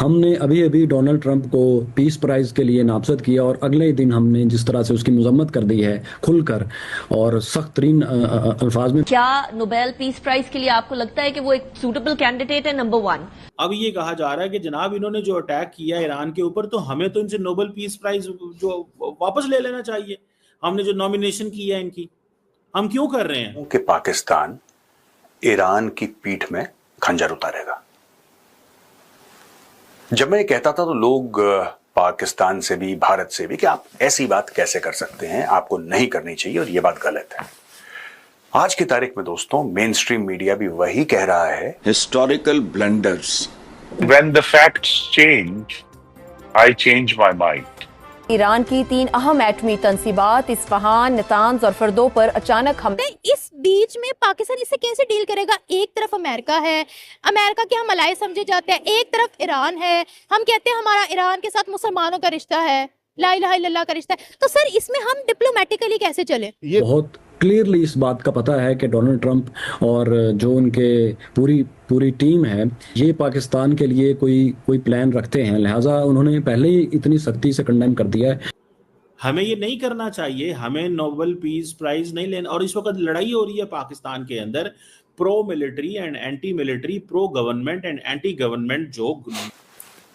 हमने अभी अभी डोनाल्ड ट्रंप को पीस प्राइज के लिए नामजद किया और अगले ही दिन हमने जिस तरह से उसकी मजम्मत कर दी है खुलकर और सख्त तरीन अल्फाज में। क्या नोबेल पीस प्राइज के लिए आपको लगता है कि वो एक सूटेबल कैंडिडेट है? नंबर 1। अब ये कहा जा रहा है कि जनाब इन्होंने जो अटैक किया ईरान के ऊपर, तो हमें तो इनसे नोबेल पीस प्राइज जो वापस ले लेना चाहिए। हमने जो नॉमिनेशन की है इनकी, हम क्यों कर रहे हैं कि पाकिस्तान ईरान की पीठ में खंजर उतारेगा। जब मैं ये कहता था तो लोग पाकिस्तान से भी भारत से भी कि आप ऐसी बात कैसे कर सकते हैं, आपको नहीं करनी चाहिए और ये बात गलत है। आज की तारीख में दोस्तों मेन स्ट्रीम मीडिया भी वही कह रहा है। Historical blunders. When the facts change, I change my mind. Iran की 3 अहम एटमी तंसीबात इस्फहान, नातांज और फर्दो पर अचानक हमले। इस बीच में पाकिस्तान इससे कैसे डील करेगा? एक तरफ अमेरिका है, अमेरिका के हम अलाय समझे जाते हैं, एक तरफ ईरान है, हम कहते हैं हमारा ईरान के साथ मुसलमानों का रिश्ता है, ला इलाहा इल्लल्लाह का रिश्ता है। तो सर इसमें हम डिप्लोमेटिकली कैसे चले? ये बहुत क्लियरली इस बात का पता है कि डोनाल्ड ट्रंप और जो उनके पूरी टीम है ये पाकिस्तान के लिए कोई प्लान रखते हैं, लिहाजा उन्होंने पहले ही इतनी सख्ती से कंडेम कर दिया है। हमें ये नहीं करना चाहिए, हमें नोबेल पीस प्राइज नहीं लेना। और इस वक्त लड़ाई हो रही है पाकिस्तान के अंदर, pro military and anti military, pro government and anti government. जो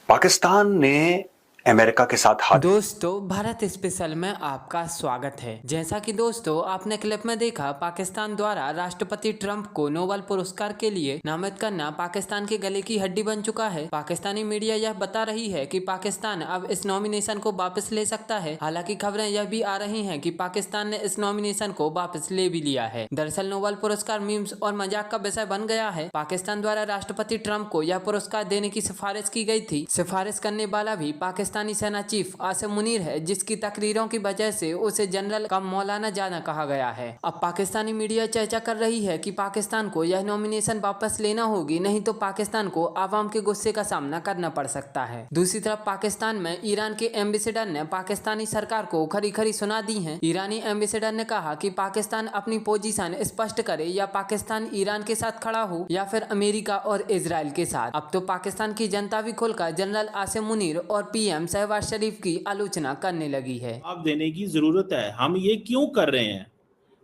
पाकिस्तान ने अमेरिका के साथ हाथ। दोस्तों भारत स्पेशल में आपका स्वागत है। जैसा कि दोस्तों आपने क्लिप में देखा, पाकिस्तान द्वारा राष्ट्रपति ट्रंप को नोबेल पुरस्कार के लिए नामित करना पाकिस्तान के गले की हड्डी बन चुका है। पाकिस्तानी मीडिया यह बता रही है कि पाकिस्तान अब इस नॉमिनेशन को वापस ले सकता है। हालांकि खबरें यह भी आ रही हैं कि पाकिस्तान ने इस नॉमिनेशन को वापस ले भी लिया है। दरअसल नोबेल पुरस्कार मीम्स और मजाक का विषय बन गया है। पाकिस्तान द्वारा राष्ट्रपति ट्रंप को यह पुरस्कार देने की सिफारिश की गई थी। सिफारिश करने वाला भी पाकिस्तानी सेना चीफ आसिम मुनीर है, जिसकी तकरीरों की वजह से उसे जनरल का मौलाना जाना कहा गया है। अब पाकिस्तानी मीडिया चर्चा कर रही है कि पाकिस्तान को यह नॉमिनेशन वापस लेना होगी, नहीं तो पाकिस्तान को आवाम के गुस्से का सामना करना पड़ सकता है। दूसरी तरफ पाकिस्तान में ईरान के एम्बेसडर ने पाकिस्तानी सरकार को खरी खरी सुना दी है। ईरानी एम्बेसडर ने कहा कि पाकिस्तान अपनी पोजीशन स्पष्ट करे, या पाकिस्तान ईरान के साथ खड़ा हो या फिर अमेरिका और इजराइल के साथ। अब तो पाकिस्तान की जनता भी खुलकर जनरल आसिम मुनीर और पीएम शहबाज शरीफ की आलोचना करने लगी है। जवाब देने की जरूरत है, हम ये क्यों कर रहे हैं,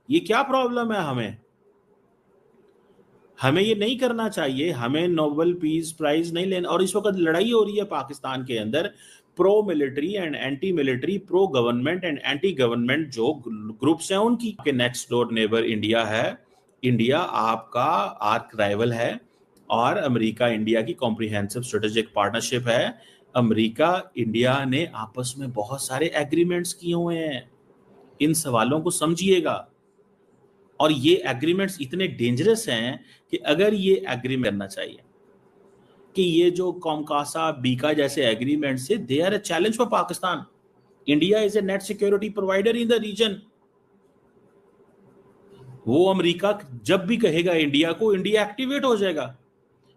ये क्या प्रॉब्लम है हमें ये नहीं करना चाहिए, हमें नोबेल पीस प्राइज नहीं लेना। और इस वक्त लड़ाई हो रही है पाकिस्तान के अंदर, pro military and anti military, pro government and anti government जो ग्रुप्स हैं उनकी। नेक्स्ट डोर नेबर इंडिया है, इंडिया आपका आर्क राइवल है और अमेरिका इंडिया की कॉम्प्रिहेंसिव स्ट्रेटेजिक पार्टनरशिप है। अमेरिका इंडिया ने आपस में बहुत सारे एग्रीमेंट्स किए हुए हैं, इन सवालों को समझिएगा। और ये एग्रीमेंट्स इतने डेंजरस हैं कि अगर ये एग्रीमेंट करना चाहिए कि ये जो कॉमकासा बीका जैसे एग्रीमेंट्स है, they are a challenge for Pakistan. India is a net security provider in the region. वो अमेरिका जब भी कहेगा इंडिया को, इंडिया एक्टिवेट हो जाएगा।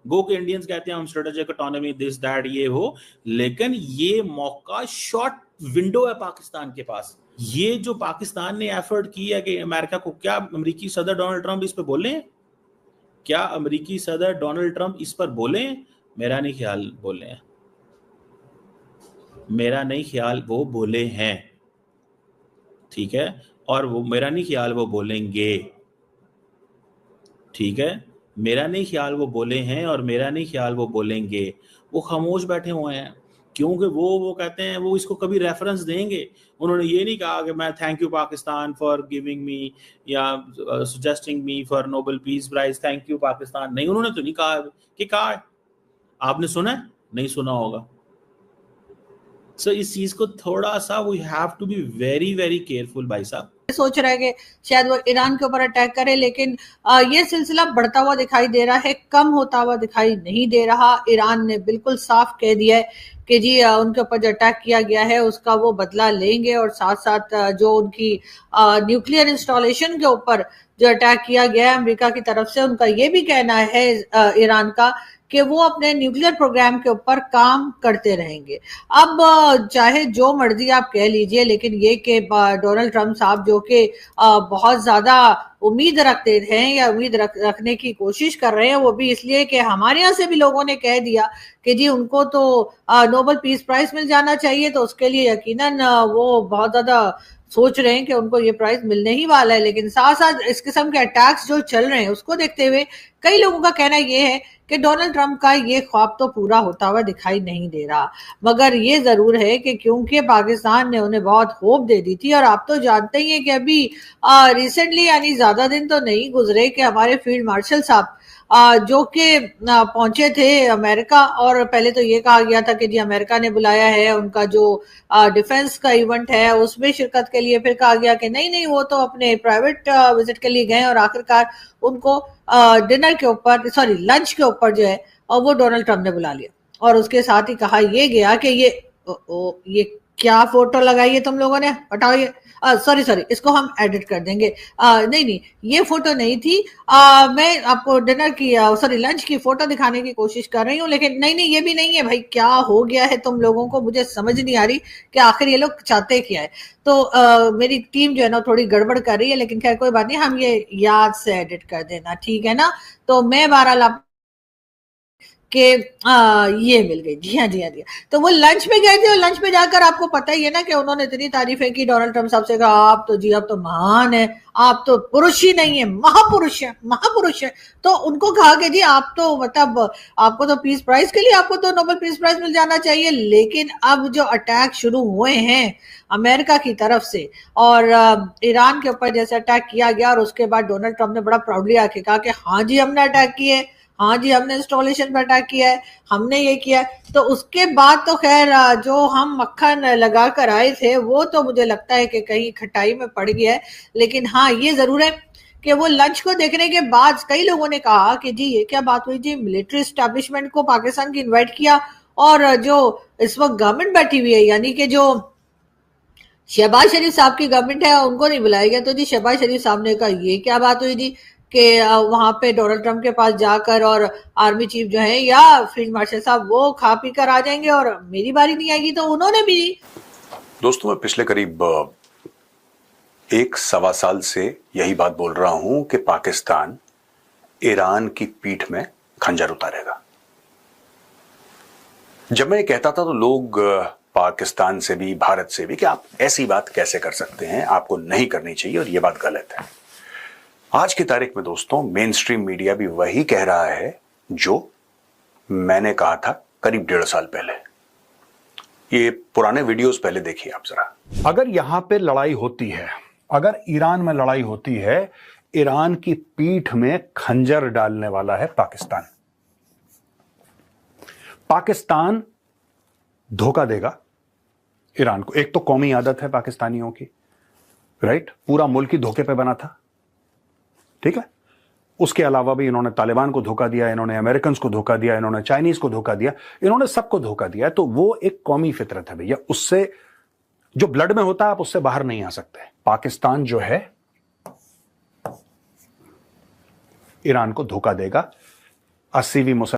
गो के इंडियंस कहते हैं हम स्ट्रेटेजिक ऑटोनॉमी दिस दैट ये हो, लेकिन ये मौका शॉर्ट विंडो है पाकिस्तान के पास। ये जो पाकिस्तान ने एफर्ट की है कि अमेरिका को, क्या अमेरिकी सदर डोनाल्ड ट्रंप इस पर बोले हैं? क्या अमेरिकी सदर डोनाल्ड ट्रंप इस पर बोले हैं? मेरा नहीं ख्याल बोले हैं, मेरा नहीं ख्याल वो बोले हैं, ठीक है। और वो मेरा नहीं ख्याल वो बोलेंगे, ठीक है। मेरा नहीं ख्याल वो बोले हैं और मेरा नहीं ख्याल वो बोलेंगे। वो खामोश बैठे हुए हैं क्योंकि वो कहते हैं वो इसको कभी रेफरेंस देंगे। उन्होंने ये नहीं कहा कि मैं thank you Pakistan for giving me या suggesting me for Nobel peace prize, thank you Pakistan. नहीं, उन्होंने तो नहीं कहा कि कहा है। आपने सुना है? नहीं सुना होगा। सो इस चीज को थोड़ा सा we have to be very very careful भाई साहब। सोच रहा है कि शायद वो ईरान के ऊपर अटैक करे, लेकिन ये सिलसिला बढ़ता हुआ दिखाई दे रहा है, कम होता हुआ दिखाई नहीं दे रहा। ईरान ने बिल्कुल साफ कह दिया है कि जी उनके ऊपर जो अटैक किया गया है उसका वो बदला लेंगे, और साथ साथ जो उनकी न्यूक्लियर इंस्टॉलेशन के ऊपर जो अटैक किया गया है अमेरिका की तरफ से, उनका ये भी कहना है ईरान का कि वो अपने न्यूक्लियर प्रोग्राम के ऊपर काम करते रहेंगे। अब चाहे जो मर्जी आप कह लीजिए, लेकिन ये कि डोनाल्ड ट्रंप साहब जो कि बहुत ज्यादा उम्मीद रखते हैं या उम्मीद रखने की कोशिश कर रहे हैं, वो भी इसलिए कि हमारे यहाँ से भी लोगों ने कह दिया कि जी उनको तो नोबेल पीस प्राइज मिल जाना चाहिए, तो उसके लिए यकीनन वो बहुत ज्यादा सोच रहे हैं कि उनको ये प्राइज मिलने ही वाला है। लेकिन साथ साथ इस किस्म के अटैक्स जो चल रहे हैं उसको देखते हुए कई लोगों का कहना ये है कि डोनाल्ड ट्रंप का ये ख्वाब तो पूरा होता हुआ दिखाई नहीं दे रहा। मगर ये जरूर है कि क्योंकि पाकिस्तान ने उन्हें बहुत होप दे दी थी, और आप तो जानते ही हैं कि अभी रिसेंटली यानी ज्यादा दिन तो नहीं गुजरे कि हमारे फील्ड मार्शल साहब जो कि पहुंचे थे अमेरिका, और पहले तो ये कहा गया था कि जी अमेरिका ने बुलाया है उनका जो डिफेंस का इवेंट है उसमें शिरकत के लिए, फिर कहा गया कि नहीं नहीं वो तो अपने प्राइवेट विजिट के लिए गए, और आखिरकार उनको डिनर के ऊपर सॉरी लंच के ऊपर जो है और वो डोनाल्ड ट्रंप ने बुला लिया। और उसके साथ ही कहा ये गया कि ये क्या फोटो लगाई है तुम लोगों ने, हटाओ ये, सॉरी इसको हम एडिट कर देंगे, नहीं ये फोटो नहीं थी, मैं आपको डिनर की सॉरी लंच की फोटो दिखाने की कोशिश कर रही हूँ, लेकिन नहीं ये भी नहीं है। भाई क्या हो गया है तुम लोगों को, मुझे समझ नहीं आ रही कि आखिर ये लोग चाहते क्या है। तो मेरी टीम जो है ना थोड़ी गड़बड़ कर रही है, लेकिन खैर कोई बात नहीं, हम ये याद से एडिट कर देना, ठीक है ना। तो मैं बहरहाल कि ये मिल गई, जी हाँ। तो वो लंच पे गए थे, और लंच पे जाकर आपको पता ही है ना कि उन्होंने इतनी तारीफें की डोनाल्ड ट्रंप साहब से, कहा आप तो महान है, आप तो पुरुष ही नहीं है, महापुरुष है। तो उनको कहा कि जी आप तो मतलब आपको तो पीस प्राइज के लिए आपको तो नोबेल पीस प्राइज मिल जाना चाहिए। लेकिन अब जो अटैक शुरू हुए हैं अमेरिका की तरफ से, और ईरान के ऊपर जैसे अटैक किया गया, और उसके बाद डोनाल्ड ट्रंप ने बड़ा प्राउडली आके कहा कि हाँ जी हमने अटैक किए, हाँ जी हमने इंस्टॉलेशन पर अटैक किया है, हमने ये किया है। तो उसके बाद तो खैर जो हम मक्खन लगा कर आए थे वो तो मुझे लगता है कि कहीं खटाई में पड़ गया है। लेकिन हाँ ये जरूर है कि वो लंच को देखने के बाद कई लोगों ने कहा कि जी ये क्या बात हुई जी, मिलिट्री एस्टेब्लिशमेंट को पाकिस्तान की इन्वाइट किया, और जो इस वक्त गवर्नमेंट बैठी हुई है यानी कि जो शहबाज शरीफ साहब की गवर्नमेंट है उनको नहीं बुलाया गया। तो जी शहबाज शरीफ साहब ने कहा ये क्या बात हुई जी कि वहां पे डोनाल्ड ट्रंप के पास जाकर और आर्मी चीफ जो है या फील्ड मार्शल साहब वो खा पी कर आ जाएंगे और मेरी बारी नहीं आएगी। तो उन्होंने भी दोस्तों मैं पिछले करीब 1-1.25 साल से यही बात बोल रहा हूं कि पाकिस्तान ईरान की पीठ में खंजर उतारेगा। जब मैं ये कहता था तो लोग पाकिस्तान से भी भारत से भी कि आप ऐसी बात कैसे कर सकते हैं, आपको नहीं करनी चाहिए और ये बात गलत है। आज की तारीख में दोस्तों मेन स्ट्रीम मीडिया भी वही कह रहा है जो मैंने कहा था करीब 1.5 साल पहले। ये पुराने वीडियोस पहले देखिए आप जरा। अगर यहां पे लड़ाई होती है, अगर ईरान में लड़ाई होती है, ईरान की पीठ में खंजर डालने वाला है पाकिस्तान। पाकिस्तान धोखा देगा ईरान को। एक तो कौमी आदत है पाकिस्तानियों की, राइट, पूरा मुल्क ही धोखे पे बना था, ठीक है। उसके अलावा भी इन्होंने तालिबान को धोखा दिया, इन्होंने अमेरिकन को धोखा दिया, इन्होंने चाइनीज को धोखा दिया, इन्होंने सबको धोखा दिया। तो वो एक कौमी फितरत है भैया, उससे जो ब्लड में होता है आप उससे बाहर नहीं आ सकते। पाकिस्तान जो है ईरान को धोखा देगा। 80वीं